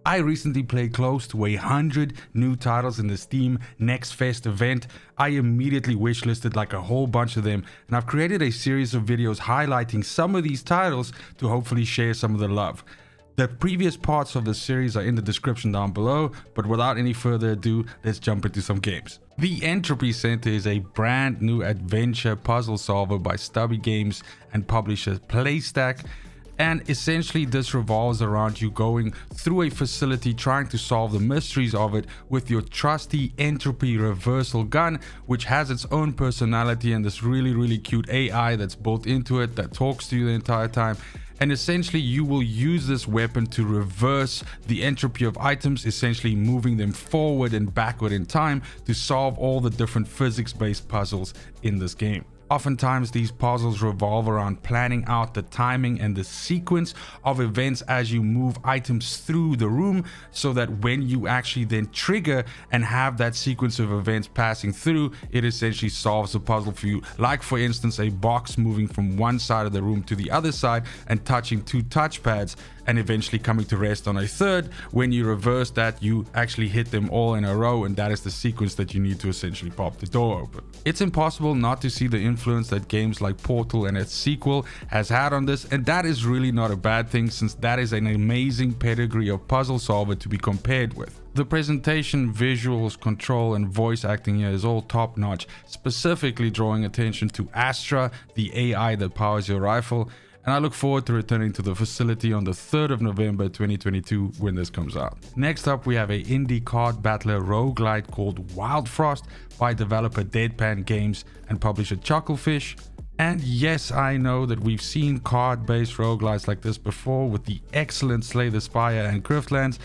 I recently played close to 100 new titles in the Steam Next Fest event. I immediately wishlisted like a whole bunch of them, and I've created a series of videos highlighting some of these titles to hopefully share some of the love. The previous parts of the series are in the description down below, but without any further ado, let's jump into some games. The Entropy Centre is a brand new adventure puzzle solver by Stubby Games and publisher Playstack. And essentially this revolves around you going through a facility trying to solve the mysteries of it with your trusty Entropy reversal gun, which has its own personality and this really cute AI that's built into it that talks to you the entire time. And essentially you will use this weapon to reverse the entropy of items, essentially moving them forward and backward in time to solve all the different physics-based puzzles in this game. Oftentimes these puzzles revolve around planning out the timing and the sequence of events as you move items through the room, so that when you actually then trigger and have that sequence of events passing through, it essentially solves the puzzle for you. Like for instance, a box moving from one side of the room to the other side and touching two touchpads and eventually coming to rest on a third. When you reverse that, you actually hit them all in a row, and that is the sequence that you need to essentially pop the door open. It's impossible not to see the influence that games like Portal and its sequel has had on this, and that is really not a bad thing, since that is an amazing pedigree of puzzle solver to be compared with. The presentation, visuals, control and voice acting here is all top notch, specifically drawing attention to Astra, the AI that powers your rifle. And I look forward to returning to the facility on the 3rd of November 2022 when this comes out. Next up, we have a indie card battler roguelite called Wildfrost by developer Deadpan Games and publisher Chucklefish. And yes, I know that we've seen card-based roguelites like this before with the excellent Slay the Spire and Griftlands.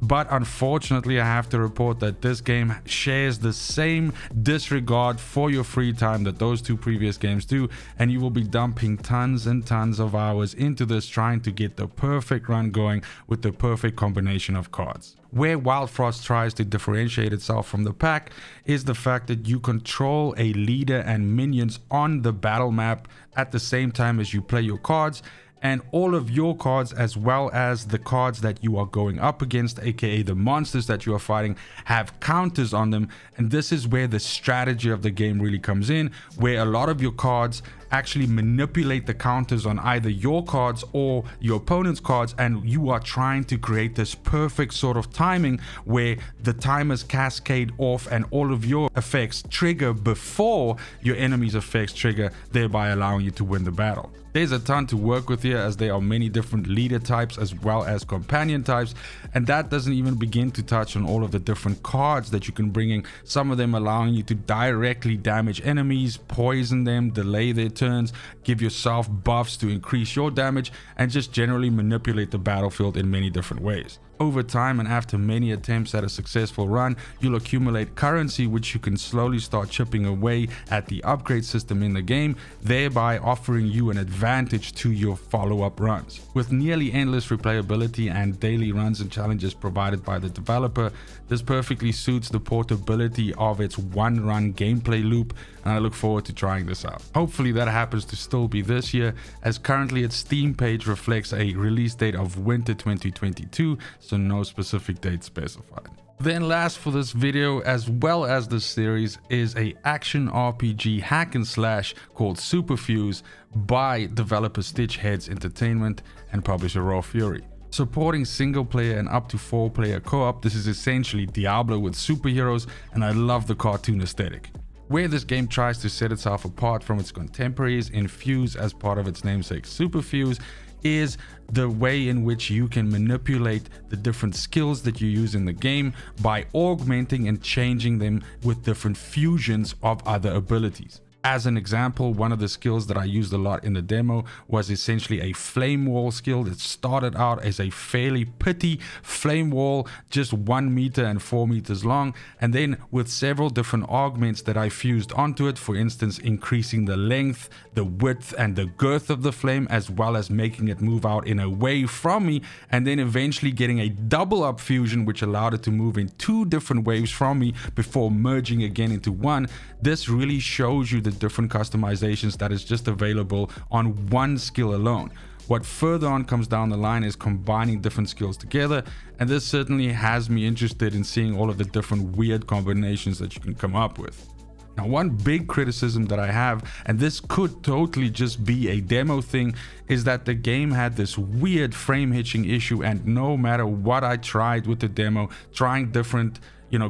But unfortunately, I have to report that this game shares the same disregard for your free time that those two previous games do, and you will be dumping tons and tons of hours into this trying to get the perfect run going with the perfect combination of cards. Where Wildfrost tries to differentiate itself from the pack is the fact that you control a leader and minions on the battle map at the same time as you play your cards. And all of your cards, as well as the cards that you are going up against, aka the monsters that you are fighting, have counters on them. And this is where the strategy of the game really comes in, where a lot of your cards actually manipulate the counters on either your cards or your opponent's cards, and you are trying to create this perfect sort of timing where the timers cascade off and all of your effects trigger before your enemy's effects trigger, thereby allowing you to win the battle. There's a ton to work with here, as there are many different leader types as well as companion types, and that doesn't even begin to touch on all of the different cards that you can bring in, some of them allowing you to directly damage enemies, poison them, delay their turns, give yourself buffs to increase your damage, and just generally manipulate the battlefield in many different ways. Over time, and after many attempts at a successful run, you'll accumulate currency which you can slowly start chipping away at the upgrade system in the game, thereby offering you an advantage to your follow-up runs. With nearly endless replayability and daily runs and challenges provided by the developer, this perfectly suits the portability of its one-run gameplay loop, and I look forward to trying this out. Hopefully that happens to still be this year, as currently its Steam page reflects a release date of winter 2022, so no specific date specified. Then last for this video as well as this series is a action RPG hack and slash called Superfuse by developer Stich Entertainment and publisher Raw Fury. Supporting single player and up to 4-player co-op, this is essentially Diablo with superheroes, and I love the cartoon aesthetic. Where this game tries to set itself apart from its contemporaries, infused as part of its namesake Superfuse, is the way in which you can manipulate the different skills that you use in the game by augmenting and changing them with different fusions of other abilities. As an example, one of the skills that I used a lot in the demo was essentially a flame wall skill that started out as a fairly petty flame wall, just 1 meter and 4 meters long, and then with several different augments that I fused onto it, for instance increasing the length, the width and the girth of the flame, as well as making it move out in a wave from me, and then eventually getting a double up fusion which allowed it to move in 2 different waves from me before merging again into one. This really shows you the different customizations that is just available on one skill alone. What further on comes down the line is combining different skills together, and this certainly has me interested in seeing all of the different weird combinations that you can come up with. Now, one big criticism that I have, and this could totally just be a demo thing, is that the game had this weird frame hitching issue, and no matter what I tried with the demo, trying different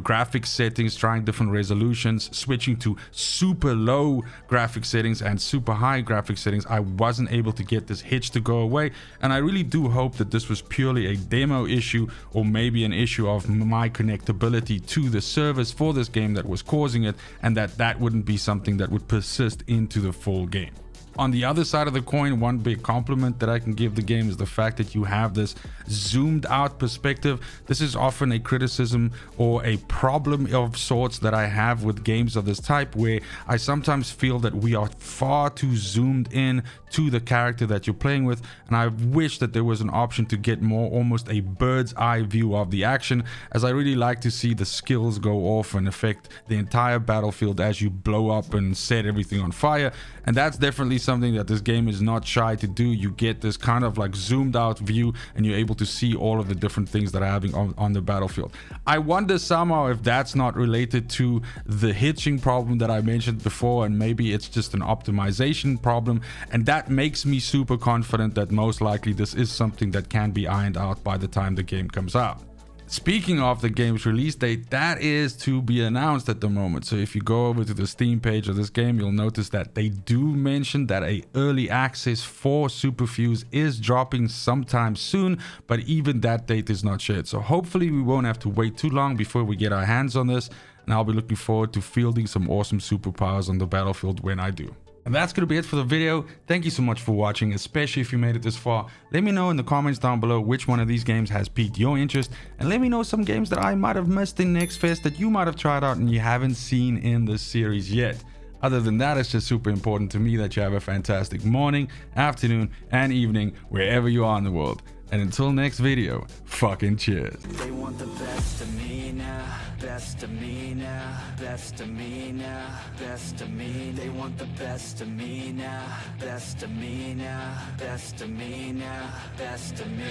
graphic settings, trying different resolutions, switching to super low graphic settings and super high graphic settings, I wasn't able to get this hitch to go away. And I really do hope that this was purely a demo issue, or maybe an issue of my connectability to the servers for this game that was causing it, and that wouldn't be something that would persist into the full game. On the other side of the coin, one big compliment that I can give the game is the fact that you have this zoomed out perspective. This is often a criticism or a problem of sorts that I have with games of this type, where I sometimes feel that we are far too zoomed in to the character that you're playing with, and I wish that there was an option to get more almost a bird's eye view of the action, as I really like to see the skills go off and affect the entire battlefield as you blow up and set everything on fire. And that's definitely something that this game is not shy to do. You get this kind of like zoomed out view, and you're able to see all of the different things that are happening on the battlefield. I wonder somehow if that's not related to the hitching problem that I mentioned before, and maybe it's just an optimization problem, and that makes me super confident that most likely this is something that can be ironed out by the time the game comes out. Speaking of the game's release date, that is to be announced at the moment. So if you go over to the Steam page of this game, you'll notice that they do mention that a early access for Superfuse is dropping sometime soon, but even that date is not shared. So hopefully we won't have to wait too long before we get our hands on this, and I'll be looking forward to fielding some awesome superpowers on the battlefield when I do. And that's going to be it for the video. Thank you so much for watching, especially if you made it this far. Let me know in the comments down below which one of these games has piqued your interest, and let me know some games that I might have missed in Next Fest that you might have tried out and you haven't seen in this series yet. Other than that, it's just super important to me that you have a fantastic morning, afternoon, and evening wherever you are in the world. And until next video, fucking cheers. They want the best of me now, best of me now, best of me now, best of me. They want the best of me now, best of me now, best of me now, best of me.